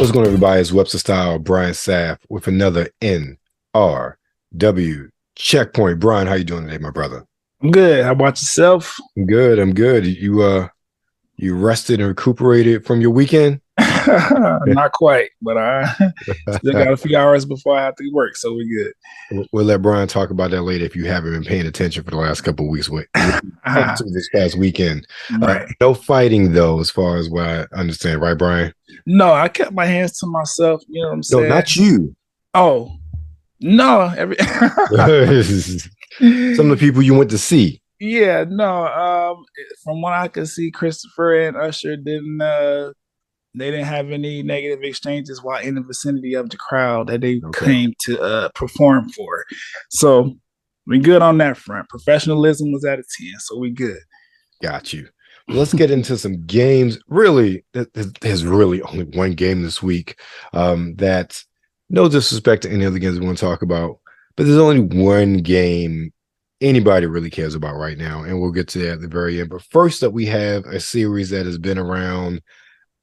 What's going on, everybody? It's WebsterStyle, Brian Sapph, with another NRW Checkpoint. Brian, how you doing today, my brother? I'm good. How about yourself? I'm good. I'm good. You rested and recuperated from your weekend? Not quite, but I still got a few hours before I have to work, so we're good. We'll let Brian talk about that later if you haven't been paying attention for the last couple of weeks. This past weekend. Right. No fighting, though, as far as what I understand. Right, Brian? No, I kept my hands to myself. You know what I'm saying? No, not you. Oh, no. Some of the people you went to see. Yeah, no. From what I could see, Christopher and Usher they didn't have any negative exchanges while in the vicinity of the crowd that they came to perform for. So we good on that front. Professionalism was at a 10, so we good. Got you. Let's get into some games. Really, there's really only one game this week that, no disrespect to any other games we want to talk about, but there's only one game anybody really cares about right now, and we'll get to that at the very end. But first up, we have a series that has been around.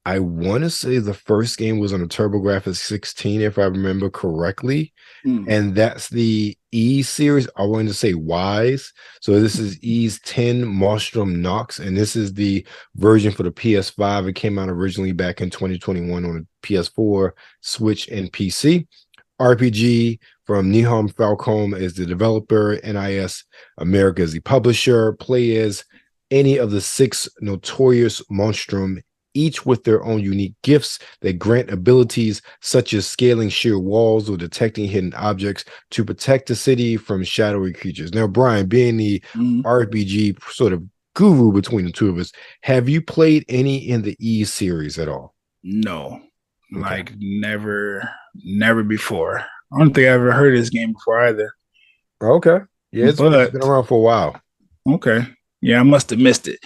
I want to say the first game was on a TurboGrafx 16, if I remember correctly. And that's the E series. I wanted to say Wise. So this is E's 10 Monstrum Nox, and this is the version for the PS5. It came out originally back in 2021 on the PS4, Switch, and PC. RPG from Nihon Falcom is the developer. NIS America is the publisher. Play as any of the 6 notorious Monstrum, each with their own unique gifts that grant abilities such as scaling sheer walls or detecting hidden objects to protect the city from shadowy creatures. Now, Brian, being the RPG sort of guru between the two of us, have you played any in the E series at all? No, like never before. I don't think I ever heard of this game before either. Okay. Yeah, it's been around for a while. Okay. Yeah, I must have missed it.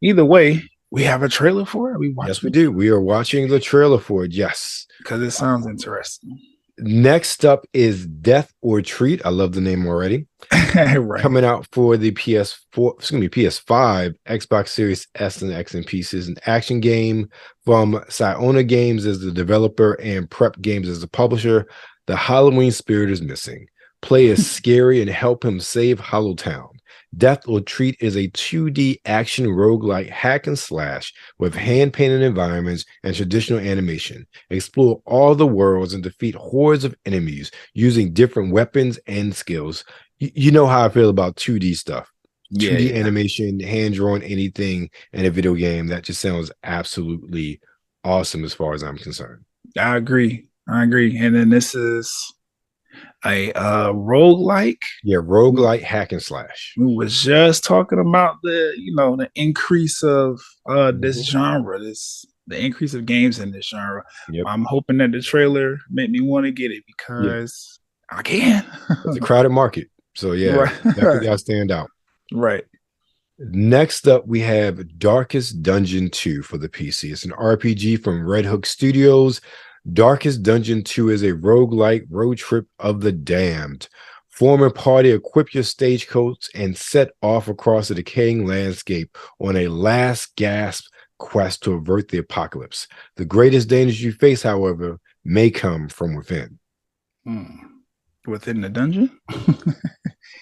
Either way, we have a trailer for it? Yes, we do. We are watching the trailer for it, yes. Because it sounds interesting. Next up is Death or Treat. I love the name already. Right. Coming out for the PS5, Xbox Series S and X and PC. Is an action game from Siona Games as the developer and Prep Games as the publisher. The Halloween spirit is missing. Play as Scary and help him save Hollowtown. Death or Treat is a 2D action roguelike hack and slash with hand-painted environments and traditional animation. Explore all the worlds and defeat hordes of enemies using different weapons and skills. You know how I feel about 2D stuff. 2D animation, hand-drawn anything in a video game. That just sounds absolutely awesome as far as I'm concerned. I agree. And then this is a roguelike. Yeah, roguelike hack and slash. We was just talking about the increase of this genre, the increase of games in this genre. Yep. I'm hoping that the trailer made me want to get it because I can. It's a crowded market. So yeah, definitely gotta stand out. Right. Next up, we have Darkest Dungeon 2 for the PC. It's an RPG from Red Hook Studios. Darkest Dungeon 2 is a roguelike road trip of the damned. Form a party, equip your stagecoach, and set off across a decaying landscape on a last gasp quest to avert the apocalypse. The greatest dangers you face, however, may come from within. Within the dungeon?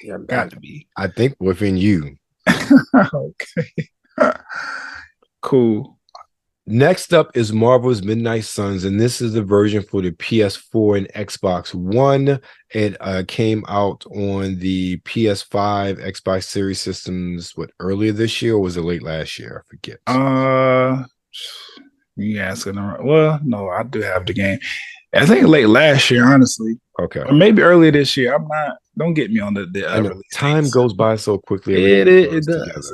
Yeah, got to be. I think within you. Okay. Cool. Next up is Marvel's Midnight Suns, and this is the version for the PS4 and Xbox One. It came out on the PS5, Xbox Series systems, earlier this year, or was it late last year? I forget. Well, no, I do have the game. I think late last year, honestly. Okay. Or maybe earlier this year. I'm not. Don't get me on the release. Time goes by so quickly. It does.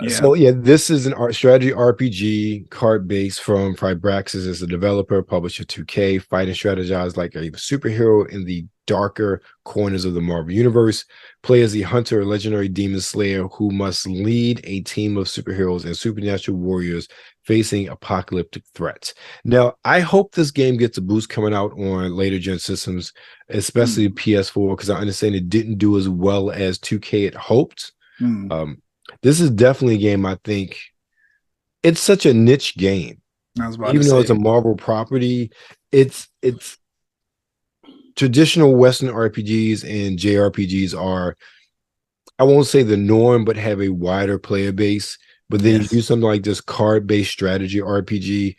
So this is an strategy RPG card base from Fibraxis as a developer, publisher 2K. Fight and strategize like a superhero in the darker corners of the Marvel Universe. Play as the hunter, a legendary demon slayer who must lead a team of superheroes and supernatural warriors facing apocalyptic threats. Now, I hope this game gets a boost coming out on later gen systems, especially PS4, because I understand it didn't do as well as 2K had hoped. This is definitely a game I think it's such a niche game I was about Even to though say. it's a Marvel property, it's traditional Western RPGs and JRPGs are, I won't say the norm, but have a wider player base. But then you do something like this card-based strategy RPG,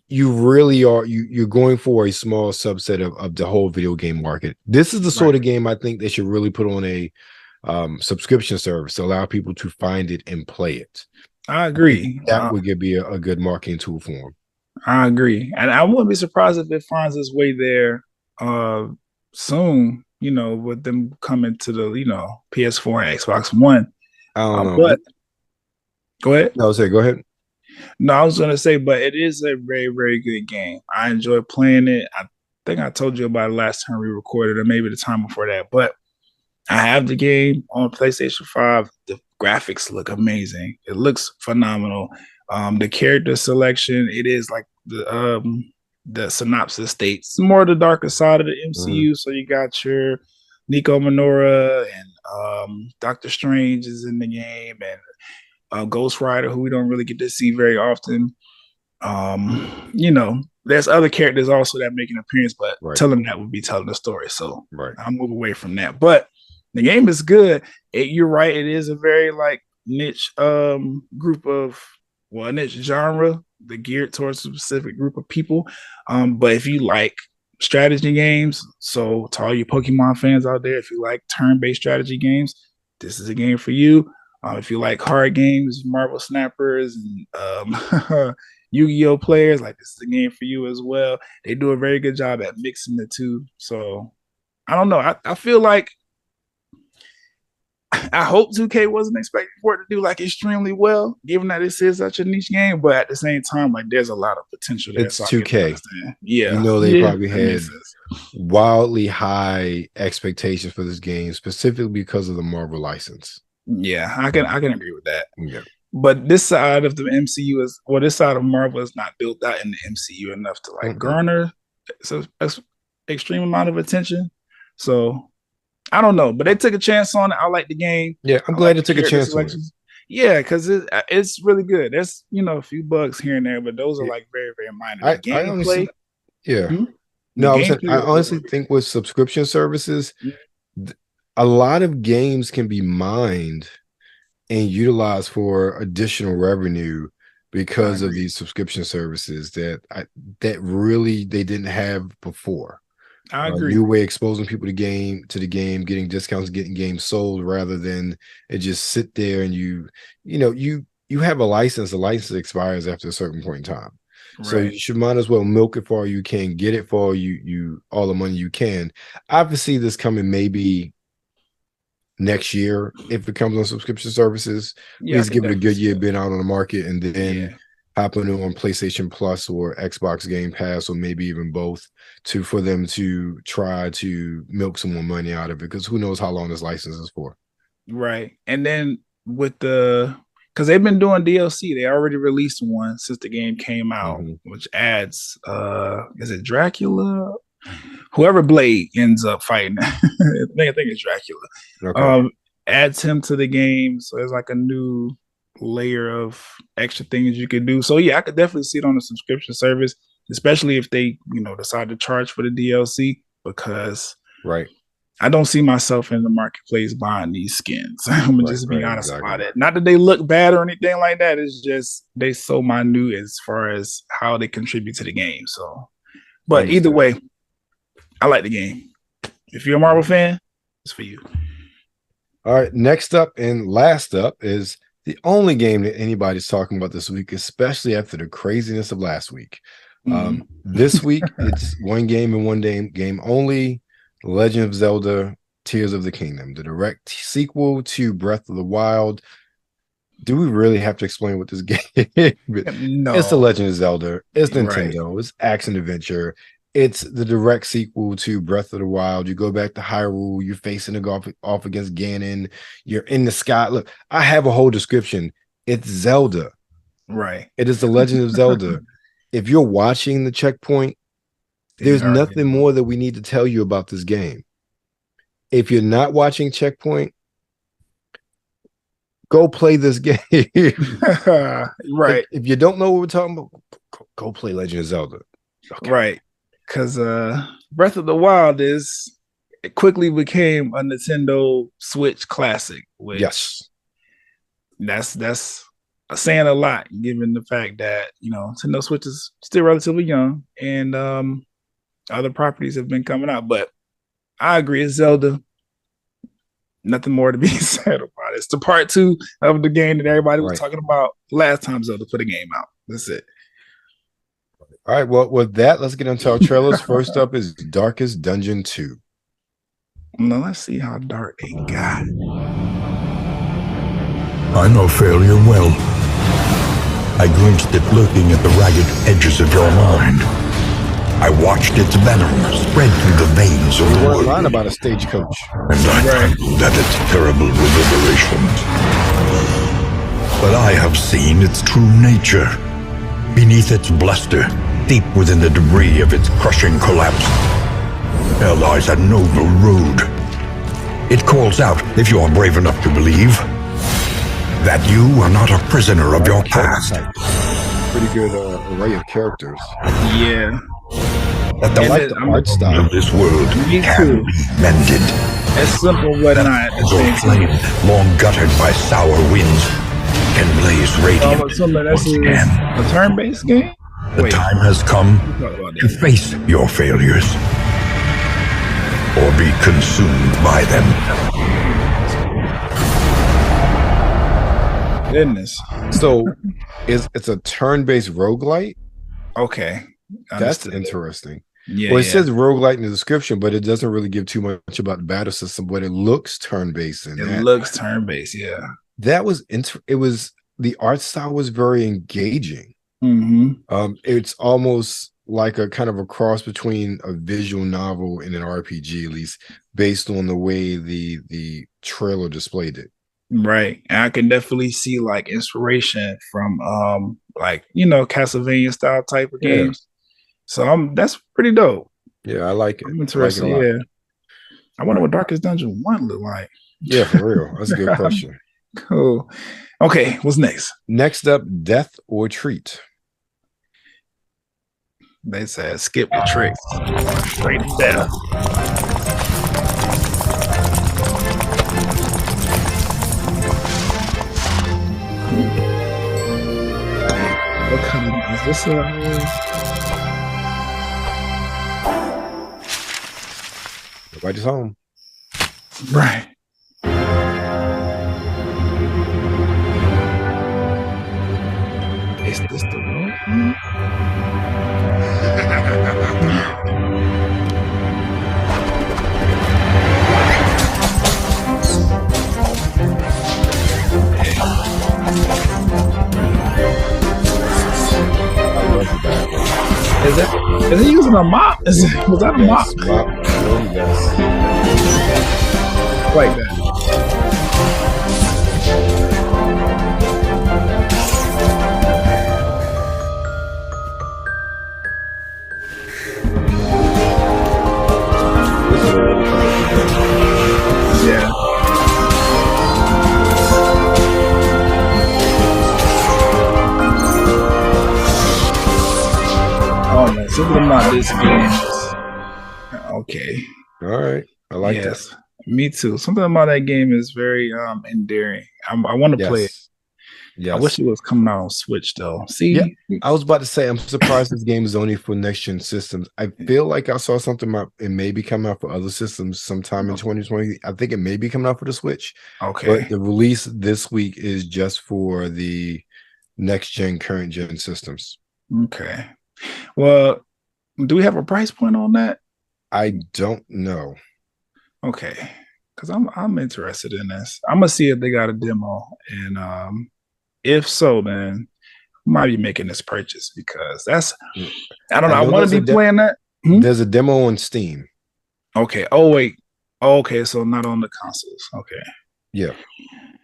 you really are you're going for a small subset of the whole video game market. This is the sort of game I think they should really put on a subscription service to allow people to find it and play it. I agree. That would be a good marketing tool for them. I agree, and I wouldn't be surprised if it finds its way there soon. You know, with them coming to the PS4 and Xbox One. I don't know. But go ahead. No, go ahead. No, I was gonna say, but it is a very, very good game. I enjoy playing it. I think I told you about it last time we recorded, or maybe the time before that. But I have the game on PlayStation 5. The graphics look amazing. It looks phenomenal. The character selection, it is like the synopsis states, more the darker side of the MCU. So you got your Nico Minoura and Doctor Strange is in the game, and Ghost Rider, who we don't really get to see very often. There's other characters also that make an appearance, but telling that would be telling the story. So I'll move away from that. But the game is good. You're right. It is a very niche group of niche genre that geared towards a specific group of people. But if you like strategy games, so to all you Pokemon fans out there, if you like turn-based strategy games, this is a game for you. If you like hard games, Marvel snappers, and Yu-Gi-Oh players, this is a game for you as well. They do a very good job at mixing the two. So I don't know. I feel like I hope 2K wasn't expecting for it to do extremely well, given that this is such a niche game. But at the same time, there's a lot of potential there. It's 2K. Yeah, they probably had wildly high expectations for this game, specifically because of the Marvel license. Yeah, I can agree with that. Yeah. But this side of the MCU this side of Marvel is not built out in the MCU enough to garner an extreme amount of attention. So I don't know, but they took a chance on it. I like the game. Yeah, I'm glad they took a chance on it. Yeah, because it's really good. There's a few bugs here and there, but those are very, very minor. The gameplay. I honestly think with subscription services, a lot of games can be mined and utilized for additional revenue because of these subscription services that really they didn't have before. I agree. New way exposing people to the game, getting discounts, getting games sold rather than it just sit there and you have a license. The license expires after a certain point in time. So you should might as well milk it for all you can, get it for you all the money you can. I foresee this coming maybe next year if it comes on subscription services. Please give it a good year being out on the market, and then hopping on PlayStation Plus or Xbox Game Pass, or maybe even both, for them to try to milk some more money out of it, because who knows how long this license is for. Right. And then because they've been doing DLC, they already released one since the game came out, which adds is it Dracula? Whoever Blade ends up fighting, I think it's Dracula. Adds him to the game, so there's a new layer of extra things you could do. So I could definitely see it on the subscription service, especially if they decide to charge for the DLC, because I don't see myself in the marketplace buying these skins. I'm gonna just be honest about it. Not that they look bad or anything like that. It's just they so minute as far as how they contribute to the game. So, but either way, I like the game. If you're a Marvel fan, it's for you. All right. Next up and last up is the only game that anybody's talking about this week, especially after the craziness of last week. This week, it's one game and one game only. Legend of Zelda: Tears of the Kingdom, the direct sequel to Breath of the Wild. Do we really have to explain what this game is? No. It's the Legend of Zelda. It's Nintendo. It's action adventure. It's the direct sequel to Breath of the Wild. You go back to Hyrule. You're facing the golf off against Ganon. You're in the sky. Look, I have a whole description. It's Zelda. Right. It is the Legend of Zelda. If you're watching the checkpoint, there's nothing more that we need to tell you about this game. If you're not watching Checkpoint, go play this game. Right. If you don't know what we're talking about, go play Legend of Zelda. Okay. Right. Because Breath of the Wild it quickly became a Nintendo Switch classic. Which yes. That's saying a lot, given the fact that, Nintendo Switch is still relatively young and other properties have been coming out. But I agree, it's Zelda. Nothing more to be said about it. It's the part 2 of the game that everybody was talking about last time Zelda put a game out. That's it. All right, well, with that, let's get into our trailers. First up is Darkest Dungeon 2. Now, let's see how dark they got. I know failure well. I glimpsed it lurking at the ragged edges of your mind. I watched its venom spread through the veins of the world. Line about a stagecoach. And I trembled at its terrible reverberations. But I have seen its true nature. Beneath its bluster, deep within the debris of its crushing collapse, there lies a noble road. It calls out, if you are brave enough to believe, that you are not a prisoner of your past. Pretty good array of characters. Yeah. But I like the art style of this world can be mended. It's simple, but not. Your flame, long guttered by sour winds, can blaze radiant once again. A turn-based game? The time has come to face your failures or be consumed by them. Goodness. So it's a turn-based roguelite? Okay. That's interesting. Yeah. Well, it says roguelite in the description, but it doesn't really give too much about the battle system, but it looks turn-based. It looks turn-based, yeah. That was the art style was very engaging. Mm-hmm. It's almost like a kind of a cross between a visual novel and an RPG, at least based on the way the trailer displayed it. Right. And I can definitely see like inspiration from Castlevania style type of games. So that's pretty dope. Yeah, I like it. I'm interested. I like it yeah. I wonder what Darkest Dungeon 1 look like. Yeah, for real. That's a good question. Cool. Okay, what's next? Next up, Death or Treat. They said skip the tricks. Straight to death. What kind of is this? Nobody's home. Right. Is this the road? Is he using a mop? Was that a mop? Yes. Like that. Yeah. Oh man, something about this game. Okay. All right. I like this. Me too. Something about that game is very endearing. I want to play it. Yes. I wish it was coming out on Switch though. See, I was about to say I'm surprised this game is only for next gen systems. I feel like I saw something about it may be coming out for other systems sometime in 2020. I think it may be coming out for the Switch. Okay. But the release this week is just for the next gen, current gen systems. Okay. Well, do we have a price point on that? I don't know. Okay. Because I'm interested in this. I'm gonna see if they got a demo. And if so, then I might be making this purchase because that's I don't know. I want to be playing that. There's a demo on Steam. Okay. Oh wait. Okay, so not on the consoles. Okay. Yeah.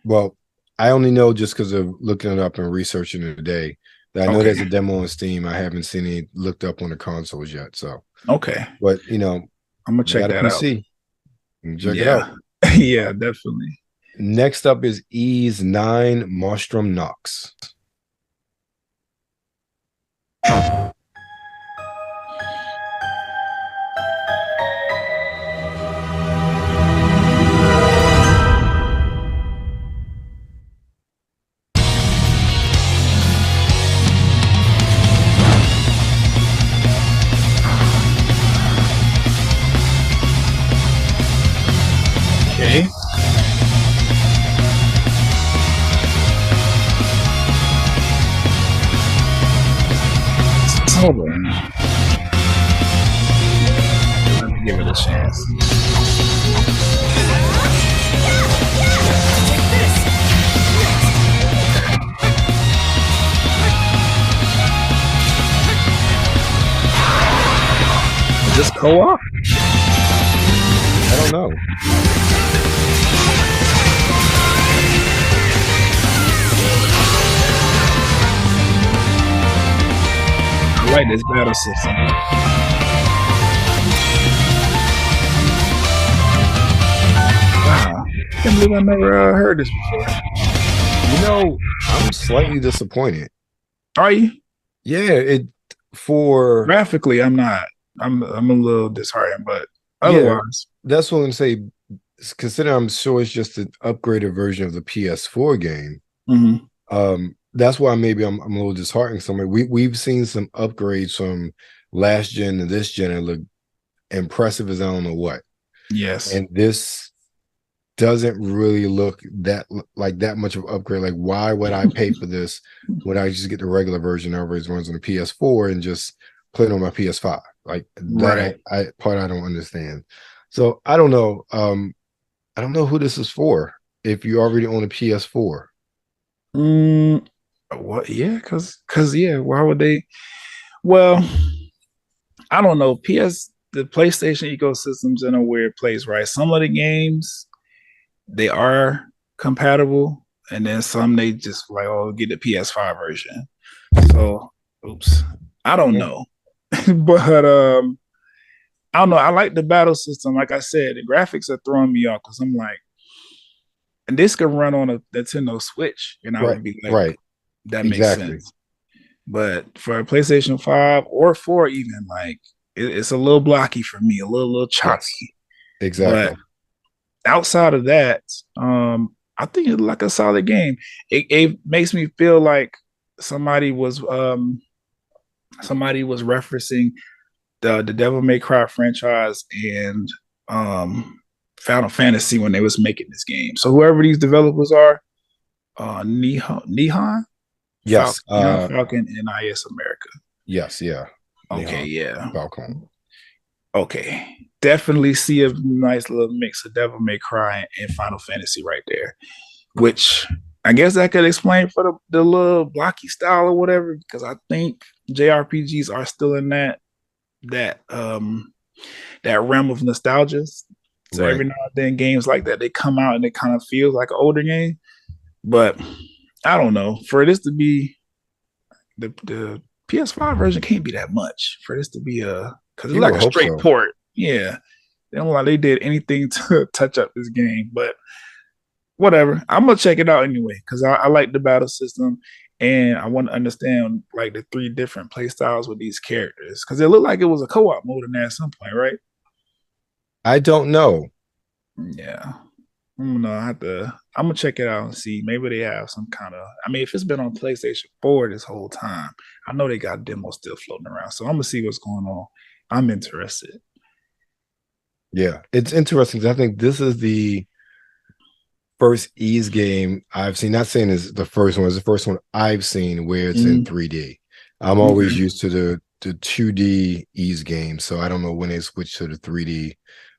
Well, I only know just because of looking it up and researching it today. That I know there's a demo on Steam. I haven't seen it looked up on the consoles yet. So okay. But you know, I'm gonna check that out. Check it out. Yeah, definitely. Next up is Ease 9 Monstrum Nox. Okay. Hold on. Let me give it a chance. Is this co-op? I don't know. I like this battle system. Wow. I can't believe I never heard this before. You know, I'm slightly disappointed. Are you? Yeah, for graphically, I'm not. I'm a little disheartened, but otherwise, that's what I'm saying. Considering I'm sure it's just an upgraded version of the PS4 game. mm-hmm. That's why maybe I'm a little disheartened. Somewhere we've seen some upgrades from last gen to this gen and look impressive as I don't know what. Yes, and this doesn't really look that much of an upgrade. Like, why would I pay for this when I just get the regular version that always runs on the PS4 and just play it on my PS5? Like that, right. I don't understand. So I don't know. I don't know who this is for. If you already own a PS4. What? Yeah, because yeah. Why would they? Well, I don't know. The PlayStation ecosystem's in a weird place, right? Some of the games they are compatible, and then some they just like, oh, get the PS5 version. So, oops, I don't know, but I don't know. I like the battle system. Like I said, the graphics are throwing me off because I'm like, and this could run on a Nintendo Switch, and I would be like, right. That makes sense. But for a PlayStation 5 or 4, even like it's a little blocky for me, a little choppy. Yes, exactly. But outside of that, I think it's like a solid game. It makes me feel like somebody was referencing the Devil May Cry franchise and Final Fantasy when they was making this game. So whoever these developers are, Nihon. Yes, Falcon and IS America. Yes, yeah. Okay, yeah. Falcon. Okay, definitely see a nice little mix of Devil May Cry and Final Fantasy right there, which I guess that could explain for the little blocky style or whatever. Because I think JRPGs are still in that realm of nostalgia. So every now and then, games like that they come out and it kind of feels like an older game, but I don't know. For this to be the PS5 version can't be that much. For this to be because it's like a straight port. Yeah. They don't like they did anything to touch up this game. But whatever. I'm gonna check it out anyway, because I like the battle system and I want to understand like the 3 different play styles with these characters. Because it looked like it was a co-op mode in there at some point, right? I don't know. Yeah. No, I'm gonna check it out and see. Maybe they have some kind of. I mean, if it's been on PlayStation 4 this whole time, I know they got demos still floating around. So I'm gonna see what's going on. I'm interested. Yeah, it's interesting because I think this is the first Ys game I've seen. Not saying it's the first one. It's the first one I've seen where it's in 3D. I'm always used to the 2D Ys games, so I don't know when they switched to the 3D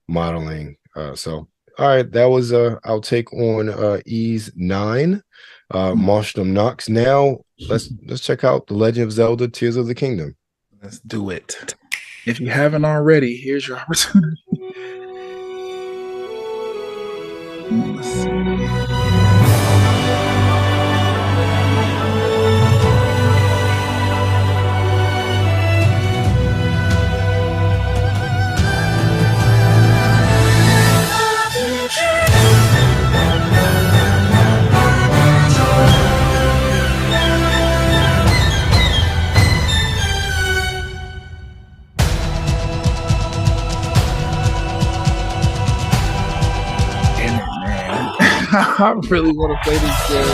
modeling. So. All right, that was our take on Ys 9, Monstrum Nox. Now let's check out The Legend of Zelda: Tears of the Kingdom. Let's do it. If you haven't already, here's your opportunity. Let's see. I really want to play this game.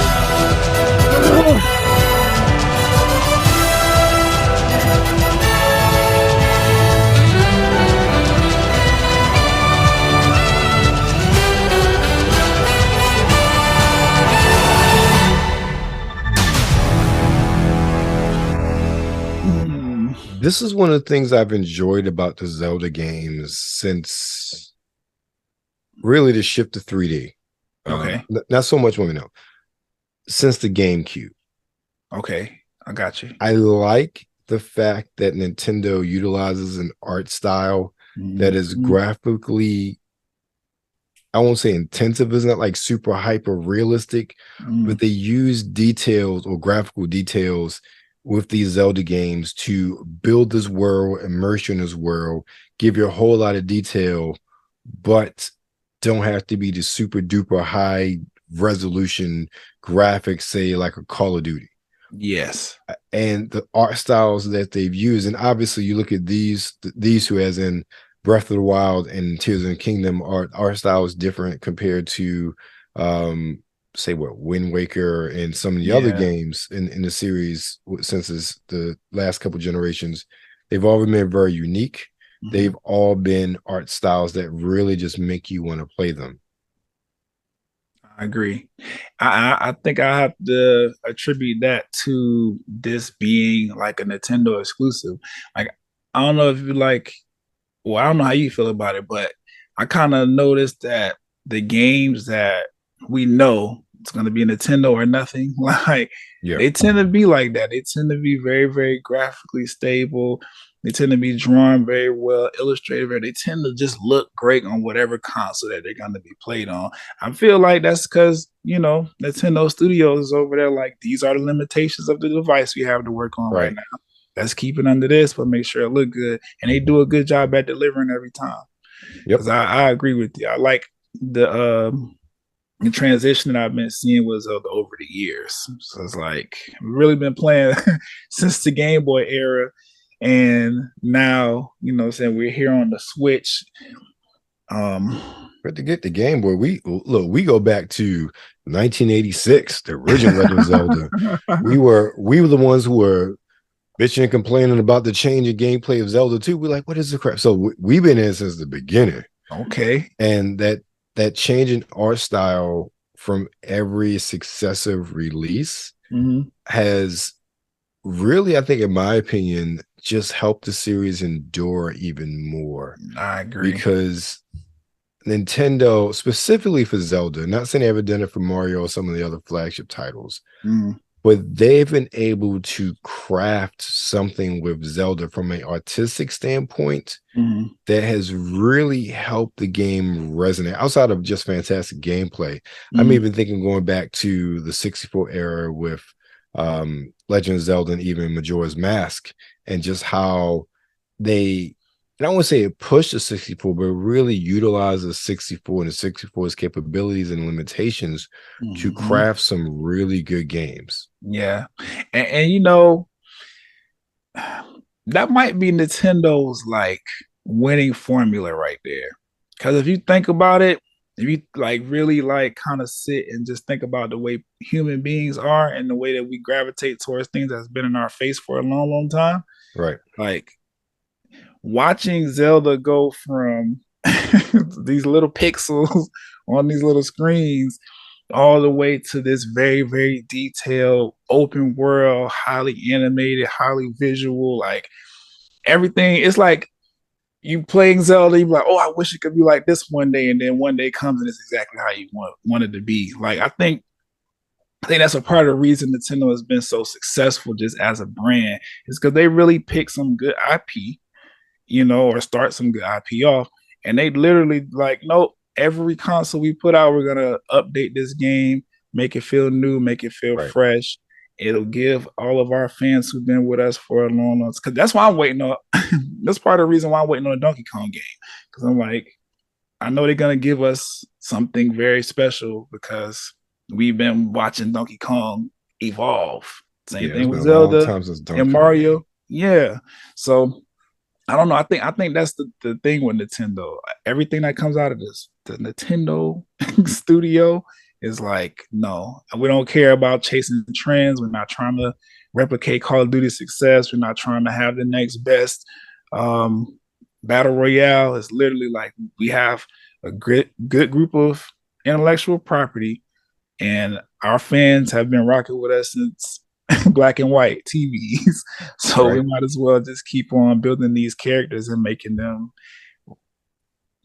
This is one of the things I've enjoyed about the Zelda games since really the shift to 3D. Okay. Not so much when we know. Since the GameCube. Okay, I got you. I like the fact that Nintendo utilizes an art style that is graphically, I won't say intensive, it's not like super hyper realistic, but they use details or graphical details with these Zelda games to build this world, immerse you in this world, give you a whole lot of detail, but don't have to be the super duper high resolution graphics, say like a Call of Duty. Yes. And the art styles that they've used, and obviously you look at these who, as in Breath of the Wild and Tears of the Kingdom, art style is different compared to say what Wind Waker and some of the other games in the series since it's the last couple generations. They've all been very unique. They've all been art styles that really just make you want to play them. I agree. I think I have to attribute that to this being like a Nintendo exclusive. Like, I don't know if you like, well, I don't know how you feel about it, but I kind of noticed that the games that we know it's going to be Nintendo or nothing, like they tend to be like that. They tend to be very, very graphically stable. They tend to be drawn very well, illustrated. They tend to just look great on whatever console that they're going to be played on. I feel like that's because, you know, Nintendo Studios is over there like, these are the limitations of the device we have to work on right now. Let's keep it under this, but make sure it look good. And they do a good job at delivering every time. Because I agree with you. I like the transition that I've been seeing was over the years. So it's like, we've really been playing since the Game Boy era. And now, you know what I'm saying, we're here on the Switch. But to get the Game Boy, we go back to 1986, the original Legend of Zelda. We were the ones who were bitching and complaining about the change in gameplay of Zelda 2. We're like, what is the crap? So we've been in since the beginning. Okay. And that change in art style from every successive release has really, I think, in my opinion, just helped the series endure even more. I agree. Because Nintendo, specifically for Zelda, not saying they ever done it for Mario or some of the other flagship titles, but they've been able to craft something with Zelda from an artistic standpoint that has really helped the game resonate outside of just fantastic gameplay. I'm even thinking going back to the 64 era with Legend of Zelda and even Majora's Mask, and just how they, and I won't say it pushed the 64, but really utilized the 64 and the 64's capabilities and limitations to craft some really good games. Yeah. And you know, that might be Nintendo's like winning formula right there. Because if you think about it, if you like really like kind of sit and just think about the way human beings are and the way that we gravitate towards things that's been in our face for a long, long time. Right. Like watching Zelda go from these little pixels on these little screens all the way to this very, very detailed, open world, highly animated, highly visual, like everything. It's like you playing Zelda, you're like, oh, I wish it could be like this one day, and then one day comes and it's exactly how you want it to be. Like I think that's a part of the reason Nintendo has been so successful just as a brand, is because they really pick some good IP, you know, or start some good IP off, and they literally like, nope, every console we put out, we're gonna update this game, make it feel new, make it feel fresh. It'll give all of our fans who've been with us for a long time. Because that's why I'm waiting on. That's part of the reason why I'm waiting on a Donkey Kong game. Because I'm like, I know they're gonna give us something very special because we've been watching Donkey Kong evolve. Same thing with Zelda and Mario. Yeah. So I don't know. I think that's the thing with Nintendo. Everything that comes out of this, the Nintendo studio is like, no, we don't care about chasing trends. We're not trying to replicate Call of Duty success. We're not trying to have the next best battle royale. It's literally like we have a good group of intellectual property, and our fans have been rocking with us since black and white TVs. So we might as well just keep on building these characters and making them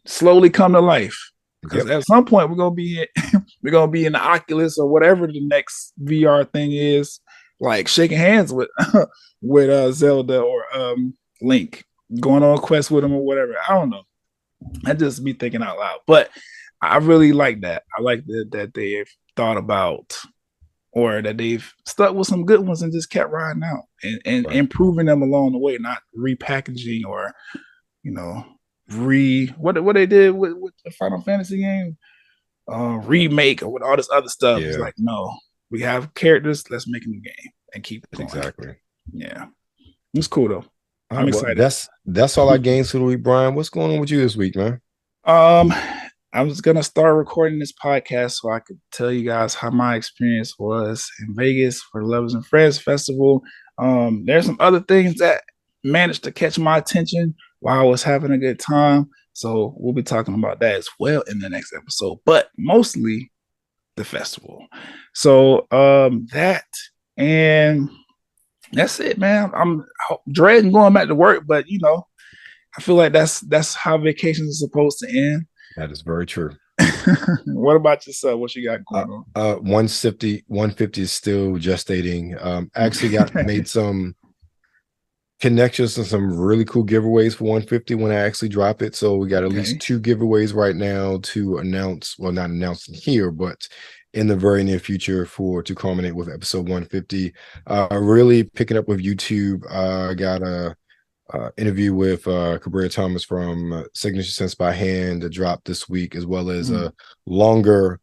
slowly come to life. Because at some point we're gonna be in the Oculus or whatever the next VR thing is, like shaking hands with Zelda or Link, going on a quest with him or whatever. I don't know. I just be thinking out loud, but I really like that. I like that they've thought about, or that they've stuck with some good ones and just kept riding out and improving them along the way, not repackaging or what they did with the Final Fantasy game remake or with all this other stuff. It's like, no, we have characters, let's make a new game and keep it going. Exactly. Yeah, it's cool though. I'm excited. That's all our games for the week. Brian, what's going on with you this week, man? I was gonna start recording this podcast so I could tell you guys how my experience was in Vegas for the Lovers and Friends Festival. There's some other things that managed to catch my attention while I was having a good time, so we'll be talking about that as well in the next episode, but mostly the festival. So that, and that's it, man. I'm dreading going back to work, but I feel like that's how vacations are supposed to end. That is very true. What about yourself? What you got going on? 150 is still gestating. Actually made some connections and some really cool giveaways for 150 when I actually drop it. So we got at least 2 giveaways right now to announce. Well, not announcing here, but in the very near future to culminate with episode 150. Really picking up with YouTube. I got a interview with Cabrera Thomas from Signature Sense by Hand that dropped this week, as well as a longer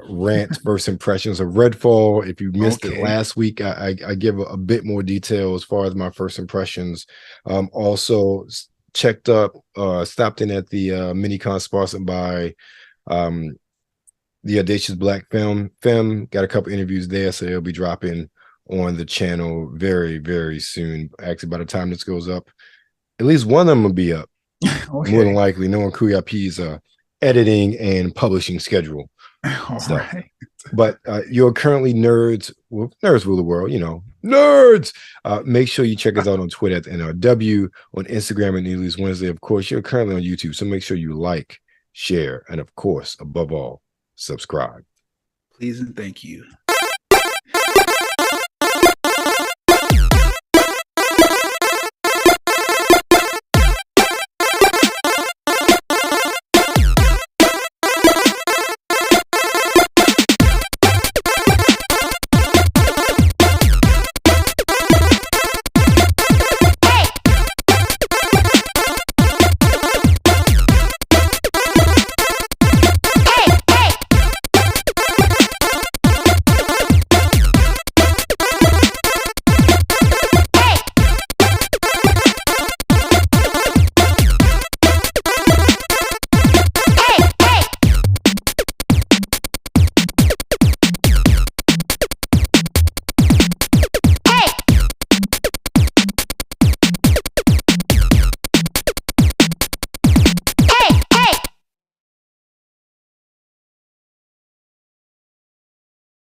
rant first impressions of Redfall. If you missed it last week, I give a bit more detail as far as my first impressions. Also stopped in at the Minicon sponsored by the Audacious Black Film. Got a couple interviews there, so they'll be dropping on the channel very, very soon. Actually, by the time this goes up, at least one of them will be up. More than likely, knowing Kuya's editing and publishing schedule. Right. But you're currently nerds rule the world, nerds. Make sure you check us out on Twitter at NRW, on Instagram at News Wednesday. Of course, you're currently on YouTube, so make sure you like, share, and of course, above all, subscribe. Please and thank you.